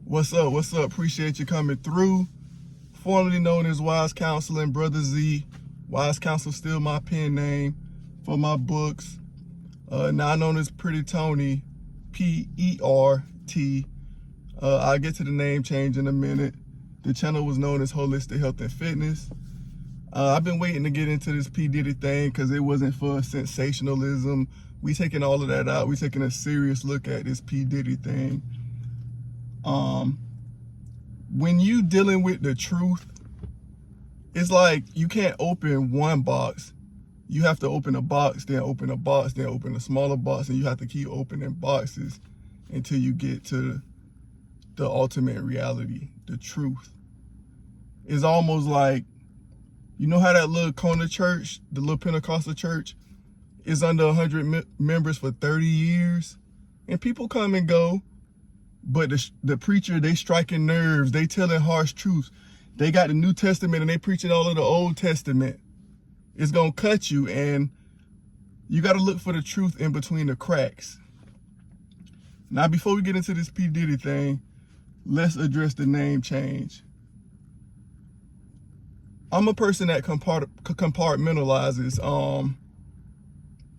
What's up? What's up? Appreciate you coming through. Formerly known as Wise Counsel and Brother Z. Wise Counsel still my pen name for my books. Now known as Pretty Tony, P-E-R-T. I'll get to the name change in a minute. The channel was known as Holistic Health and Fitness. I've been waiting to get into this P Diddy thing because it wasn't for sensationalism. We taking all of that out. We taking a serious look at this P Diddy thing. When you dealing with the truth, it's like you can't open one box. You have to open a box, then open a box, then open a smaller box, and you have to keep opening boxes until you get to the ultimate reality, the truth. It's almost like, you know how that little corner church, the little Pentecostal church, is under 100 members for 30 years? And people come and go, but the preacher, they striking nerves. They telling harsh truths. They got the New Testament and they preaching all of the Old Testament. It's going to cut you, and you got to look for the truth in between the cracks. Now, before we get into this P Diddy thing, let's address the name change. I'm a person that compartmentalizes.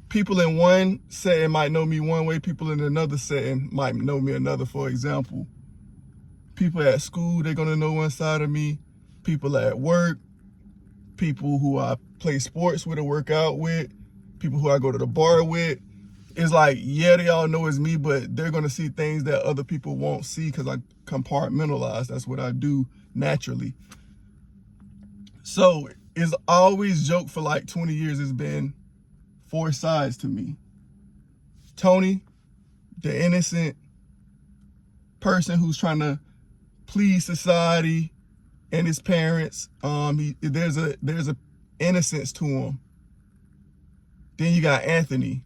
People in one setting might know me one way. People in another setting might know me another. For example, people at school, they're going to know one side of me. People at work, people who I play sports with or work out with, people who I go to the bar with. It's like, yeah, they all know it's me, but they're going to see things that other people won't see because I compartmentalize. That's what I do naturally. So it's always joked for like 20 years. It's been 4 sides to me. Tony, the innocent person who's trying to please society and his parents. There's a innocence to him. Then you got Anthony.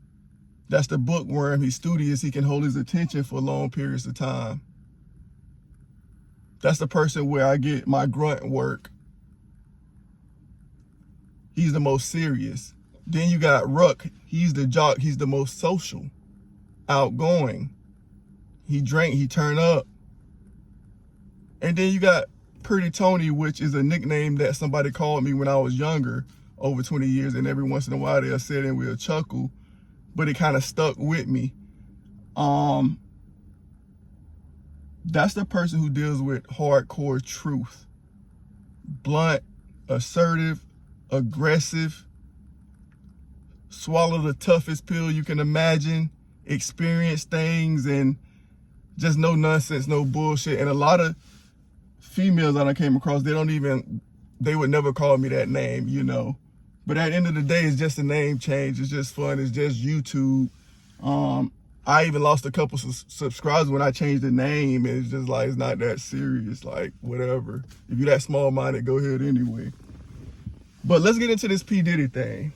That's the bookworm. He's studious. He can hold his attention for long periods of time. That's the person where I get my grunt work. He's the most serious. Then you got Ruck. He's the jock. He's the most social, outgoing. He drank, he turned up. And then you got Pretty Tony, which is a nickname that somebody called me when I was younger, over 20 years. And every once in a while they'll say it and we'll chuckle, but it kind of stuck with me. That's the person who deals with hardcore truth. Blunt, assertive, aggressive, swallow the toughest pill you can imagine, experience things, and just no nonsense, no bullshit. And a lot of females that I came across, they would never call me that name, you know. But at the end of the day, it's just a name change. It's just fun. It's just YouTube. I even lost a couple subscribers when I changed the name. It's just like, it's not that serious, like whatever. If you're that small-minded, go ahead anyway. But let's get into this P Diddy thing.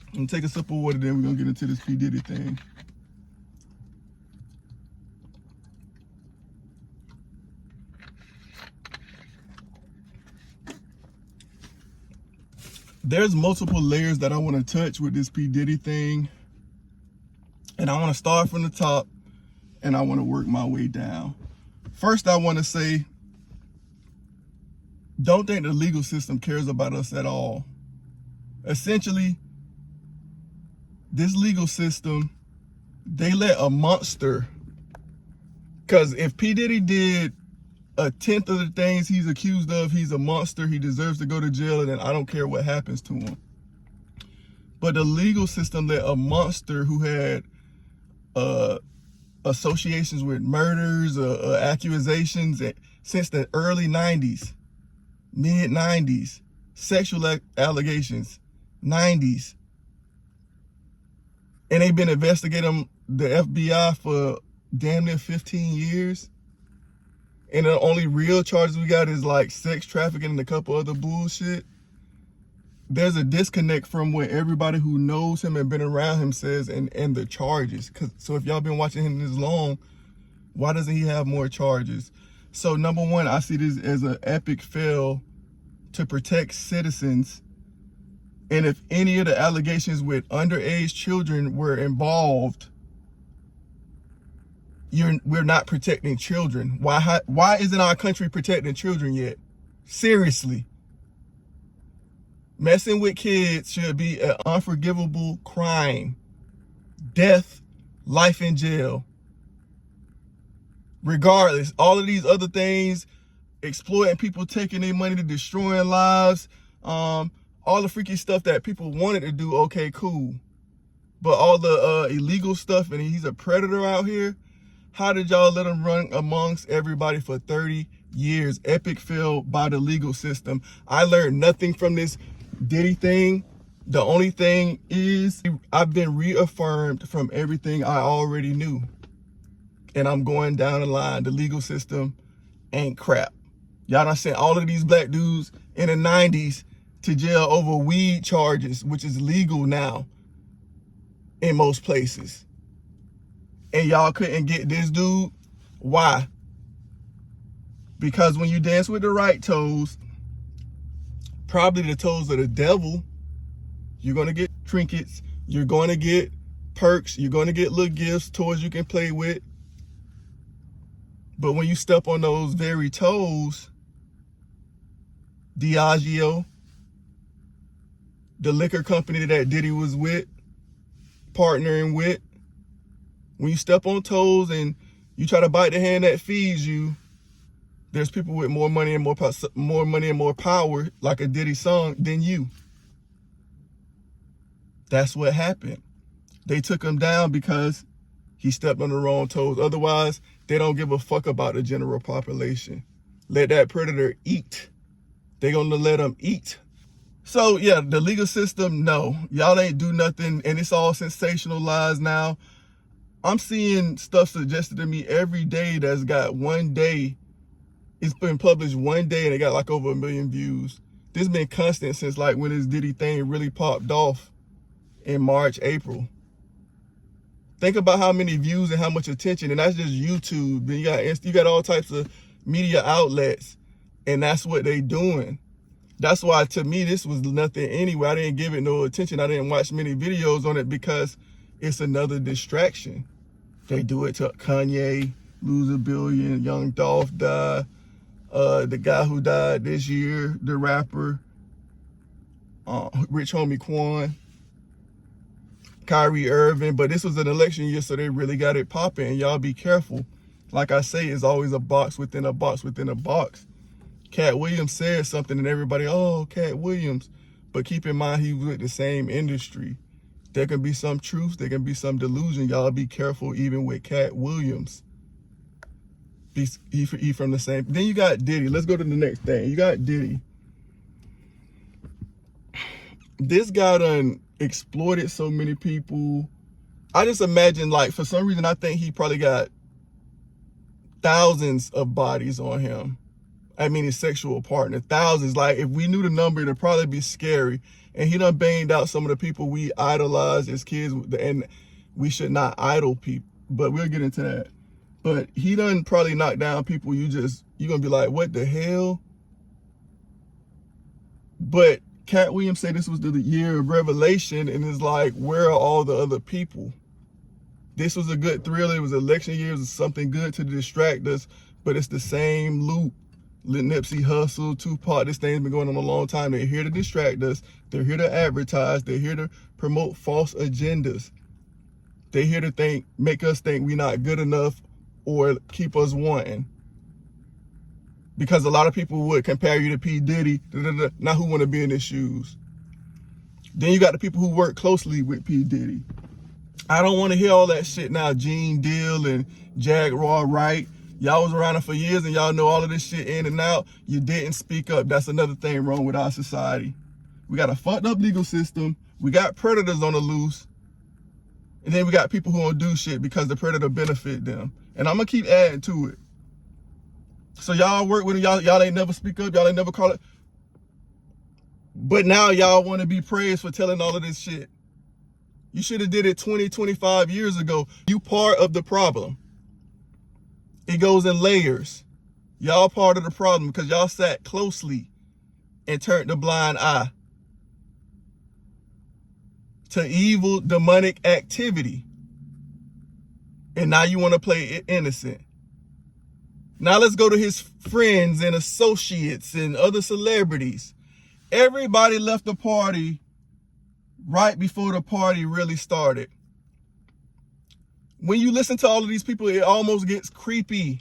I'm gonna take a sip of water, then we're gonna get into this P Diddy thing. There's multiple layers that I want to touch with this P Diddy thing. And I want to start from the top and I want to work my way down. First, I want to say, don't think the legal system cares about us at all. Essentially, this legal system, they let a monster, because if P Diddy did 1/10 of the things he's accused of, he's a monster. He deserves to go to jail, and then I don't care what happens to him. But the legal system let a monster who had associations with murders, accusations since the early 90s, mid 90s, sexual allegations, 90s. And they've been investigating the FBI for damn near 15 years. And the only real charges we got is like sex trafficking and a couple other bullshit. There's a disconnect from what everybody who knows him and been around him says and the charges. So if y'all been watching him this long, why doesn't he have more charges? So number one, I see this as an epic fail to protect citizens. And if any of the allegations with underage children were involved, we're not protecting children. Why isn't our country protecting children yet? Seriously. Messing with kids should be an unforgivable crime. Death, life in jail. Regardless, all of these other things, exploiting people, taking their money, to destroying lives, all the freaky stuff that people wanted to do, okay, cool. But all the illegal stuff, and he's a predator out here. How did y'all let him run amongst everybody for 30 years? Epic fail by the legal system. I learned nothing from this Diddy thing. The only thing is I've been reaffirmed from everything I already knew. And I'm going down the line. The legal system ain't crap. Y'all done sent all of these black dudes in the 90s to jail over weed charges, which is legal now in most places. And y'all couldn't get this dude. Why? Because when you dance with the right toes, probably the toes of the devil, you're going to get trinkets, you're going to get perks, you're going to get little gifts, toys you can play with. But when you step on those very toes, Diageo, the liquor company that Diddy was with, partnering with, when you step on toes and you try to bite the hand that feeds you, there's people with more money and more power, like a Diddy song, than you. That's what happened. They took him down because he stepped on the wrong toes. Otherwise, they don't give a fuck about the general population. Let that predator eat. They gonna let him eat. So yeah, the legal system, no. Y'all ain't do nothing, and it's all sensationalized now. I'm seeing stuff suggested to me every day that's got one day. It's been published one day and it got like over 1 million views. This has been constant since like when this Diddy thing really popped off in March, April. Think about how many views and how much attention, and that's just YouTube. Then you got all types of media outlets, and that's what they doing. That's why to me this was nothing anyway. I didn't give it no attention. I didn't watch many videos on it because it's another distraction. They do it to Kanye, lose $1 billion, Young Dolph die, the guy who died this year, the rapper, Rich Homie Quan, Kyrie Irving. But this was an election year, so they really got it popping. Y'all be careful. Like I say, it's always a box within a box within a box. Cat Williams said something and everybody, oh, Cat Williams. But keep in mind, he was with the same industry. There can be some truth, there can be some delusion. Y'all be careful even with Cat Williams. He from the same. Then you got Diddy. Let's go to the next thing. You got Diddy. This guy done exploited so many people. I just imagine, like, for some reason, I think he probably got thousands of bodies on him. I mean, his sexual partner, thousands. Like, if we knew the number, it'd probably be scary. And he done banged out some of the people we idolized as kids, and we should not idol people, but we'll get into that. But he done probably knocked down people you're gonna be like, what the hell? But Cat Williams said this was the year of revelation, and it's like, where are all the other people? This was a good thriller. It was election year. It was something good to distract us, but it's the same loop. Nipsey Hussle, Tupac, this thing's been going on a long time. They're here to distract us. They're here to advertise. They're here to promote false agendas. They're here to make us think we're not good enough or keep us wanting. Because a lot of people would compare you to P Diddy, not who want to be in his shoes. Then you got the people who work closely with P Diddy. I don't want to hear all that shit now. Gene Deal and Jag Raw Wright. Y'all was around for years and y'all know all of this shit in and out. You didn't speak up. That's another thing wrong with our society. We got a fucked up legal system. We got predators on the loose. And then we got people who don't do shit because the predator benefit them. And I'm going to keep adding to it. So y'all work with it. Y'all ain't never speak up. Y'all ain't never call it. But now y'all want to be praised for telling all of this shit. You should have did it 20, 25 years ago. You part of the problem. It goes in layers. Y'all part of the problem because y'all sat closely and turned a blind eye to evil, demonic activity. And now you want to play innocent. Now let's go to his friends and associates and other celebrities. Everybody left the party right before the party really started. When you listen to all of these people, it almost gets creepy.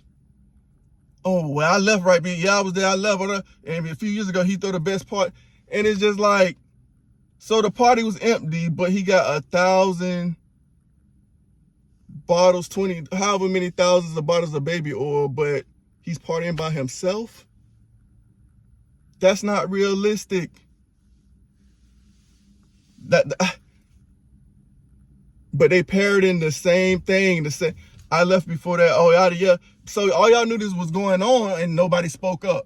Oh, well, I left right before. Yeah, I was there, I left. And a few years ago, he threw the best part. And it's just like, so the party was empty, but he got 1,000 bottles, 20, however many thousands of bottles of baby oil, but he's partying by himself? That's not realistic. But they parroting the same thing. I left before that. Oh, yeah. So all y'all knew this was going on and nobody spoke up.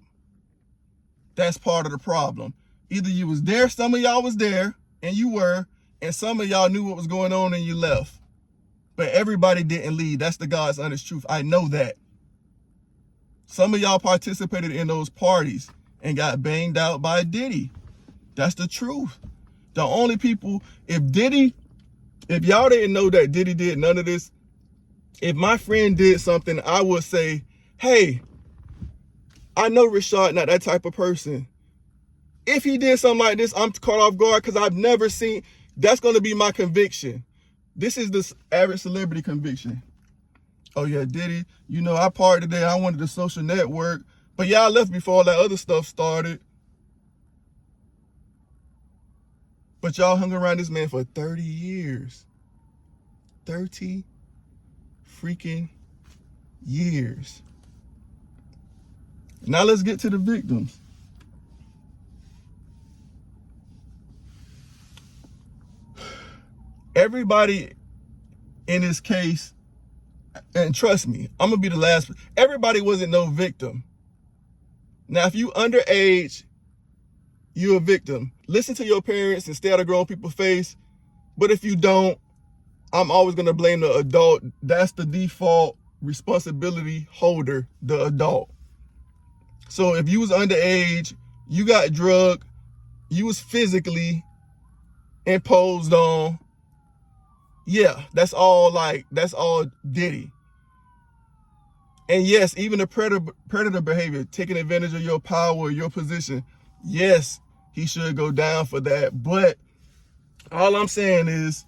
That's part of the problem. Either you was there, some of y'all was there, and you were, and some of y'all knew what was going on and you left. But everybody didn't leave. That's the God's honest truth. I know that. Some of y'all participated in those parties and got banged out by Diddy. That's the truth. The only people, if y'all didn't know that Diddy did none of this, if my friend did something, I would say, hey, I know Rashad not that type of person. If he did something like this, I'm caught off guard because I've never seen, that's going to be my conviction. This is the average celebrity conviction. Oh yeah, Diddy, you know, I partied today, I wanted the social network, but y'all left before all that other stuff started. But y'all hung around this man for 30 years. 30 freaking years. Now let's get to the victims. Everybody in this case, and trust me, I'm gonna be the last, everybody wasn't no victim. Now, if you underage, you're a victim. Listen to your parents and stay out of grown people's face. But if you don't, I'm always gonna blame the adult. That's the default responsibility holder, the adult. So if you was underage, you got drugged, you was physically imposed on, yeah, that's all Diddy. And yes, even the predator behavior, taking advantage of your power, your position, yes, he should go down for that. But all I'm saying is,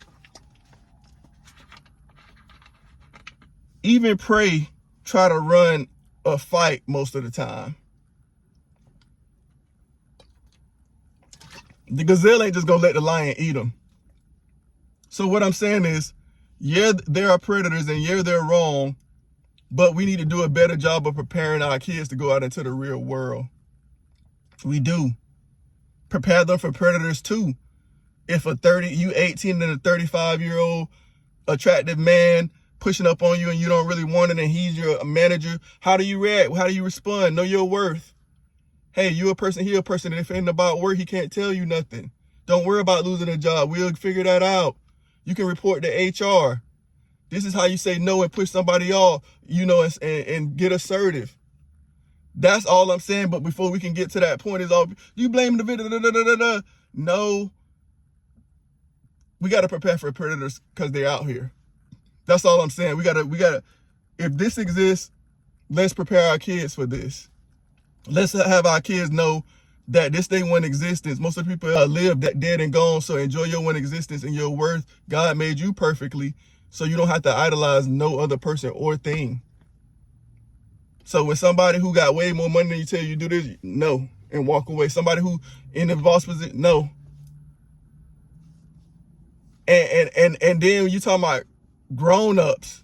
even prey try to run a fight most of the time. The gazelle ain't just gonna let the lion eat him. So what I'm saying is, yeah, there are predators and yeah, they're wrong, but we need to do a better job of preparing our kids to go out into the real world. We do. Prepare them for predators too. If you 18 and a 35-year-old attractive man pushing up on you and you don't really want it and he's your manager, how do you react? How do you respond? Know your worth. Hey, you a person, he a person, and if it ain't about work, he can't tell you nothing. Don't worry about losing a job. We'll figure that out. You can report to HR. This is how you say no and push somebody off, you know, and get assertive. That's all I'm saying. But before we can get to that point, is all you blame the video. No, we got to prepare for predators because they're out here. That's all I'm saying. We gotta. If this exists, let's prepare our kids for this. Let's have our kids know that this thing one existence. Most of the people live that dead and gone. So enjoy your one existence and your worth. God made you perfectly, so you don't have to idolize no other person or thing. So when somebody who got way more money than you tell you do this, no, and walk away. Somebody who in the boss position, no. And then you talking about grown-ups,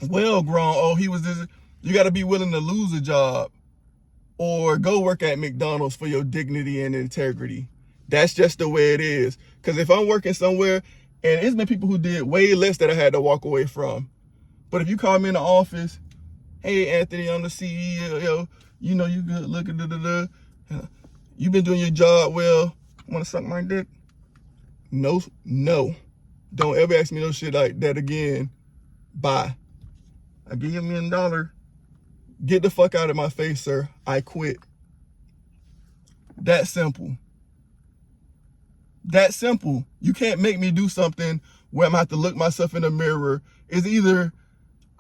well grown. Oh, he was this. You got to be willing to lose a job or go work at McDonald's for your dignity and integrity. That's just the way it is. Because if I'm working somewhere, and it's been people who did way less that I had to walk away from. But if you call me in the office, hey, Anthony, I'm the CEO, you know, you good looking, you been doing your job well, want to suck my dick? No. Don't ever ask me no shit like that again. Bye. I give you $1 million. Get the fuck out of my face, sir. I quit. That simple. That simple. You can't make me do something where I'm gonna have to look myself in the mirror. It's either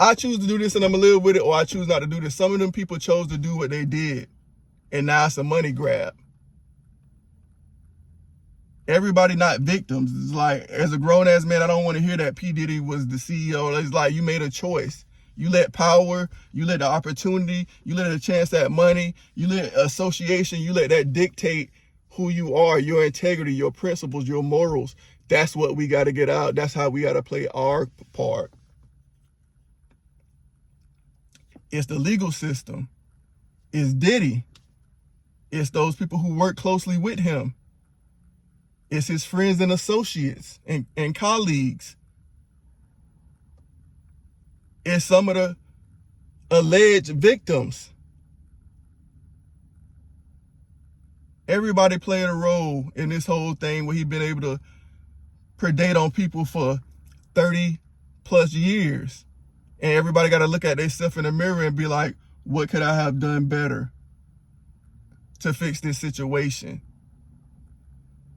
I choose to do this and I'm gonna live with it, or I choose not to do this. Some of them people chose to do what they did, and now it's a money grab. Everybody not victims. It's like, as a grown-ass man, I don't want to hear that P Diddy was the CEO. It's like, you made a choice. You let power, you let the opportunity, you let a chance at money, you let association, you let that dictate who you are, your integrity, your principles, your morals. That's what we got to get out. That's how we got to play our part. It's the legal system. It's Diddy. It's those people who work closely with him. It's his friends and associates and colleagues. It's some of the alleged victims. Everybody played a role in this whole thing where he's been able to predate on people for 30 plus years. And everybody got to look at themselves in the mirror and be like, what could I have done better to fix this situation?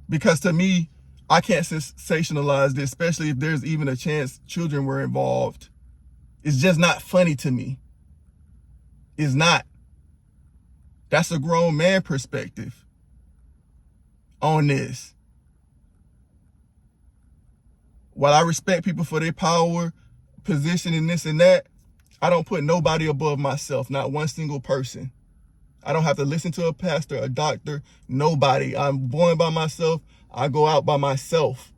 Because to me, I can't sensationalize this, especially if there's even a chance children were involved. It's just not funny to me. It's not. That's a grown man perspective on this. While I respect people for their power, position, and this and that, I don't put nobody above myself, not one single person. I don't have to listen to a pastor, a doctor, nobody. I'm born by myself. I go out by myself.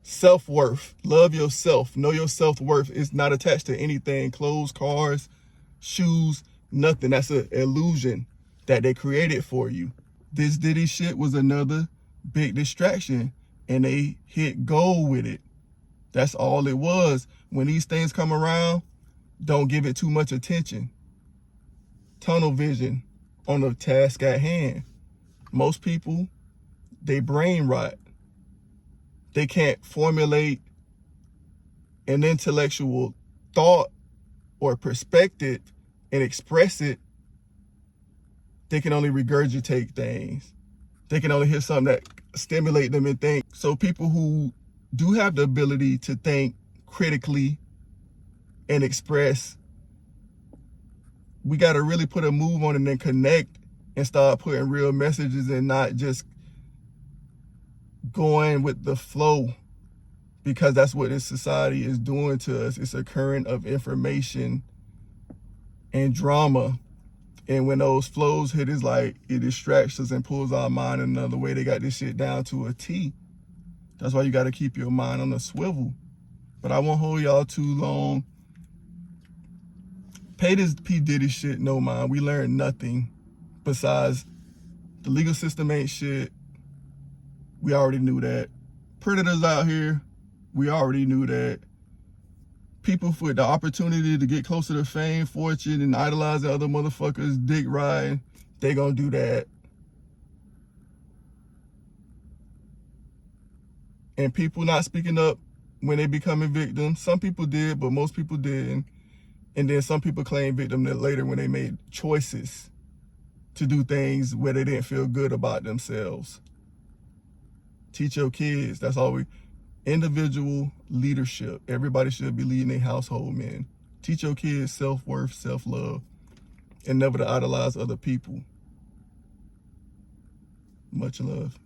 Self-worth. Love yourself. Know your self-worth. It's not attached to anything. Clothes, cars, shoes, nothing. That's an illusion that they created for you. This Diddy shit was another big distraction, and they hit gold with it. That's all it was. When these things come around, don't give it too much attention. Tunnel vision on the task at hand. Most people, they brain rot. They can't formulate an intellectual thought or perspective and express it. They can only regurgitate things. They can only hear something that stimulate them and think. So people who do have the ability to think critically and express, we got to really put a move on it and connect and start putting real messages and not just going with the flow, because that's what this society is doing to us. It's a current of information and drama. And when those flows hit, it's like it distracts us and pulls our mind another way. They got this shit down to a T. That's why you got to keep your mind on a swivel. But I won't hold y'all too long. Pay this P Diddy shit no mind. We learned nothing besides the legal system ain't shit. We already knew that. Predators out here, we already knew that. People with the opportunity to get closer to fame, fortune, and idolizing other motherfuckers, dick riding, they gonna do that. And people not speaking up when they becoming victims. Some people did, but most people didn't. And then some people claim victim later when they made choices to do things where they didn't feel good about themselves. Teach your kids. That's all individual leadership. Everybody should be leading their household, man. Teach your kids self-worth, self-love, and never to idolize other people. Much love.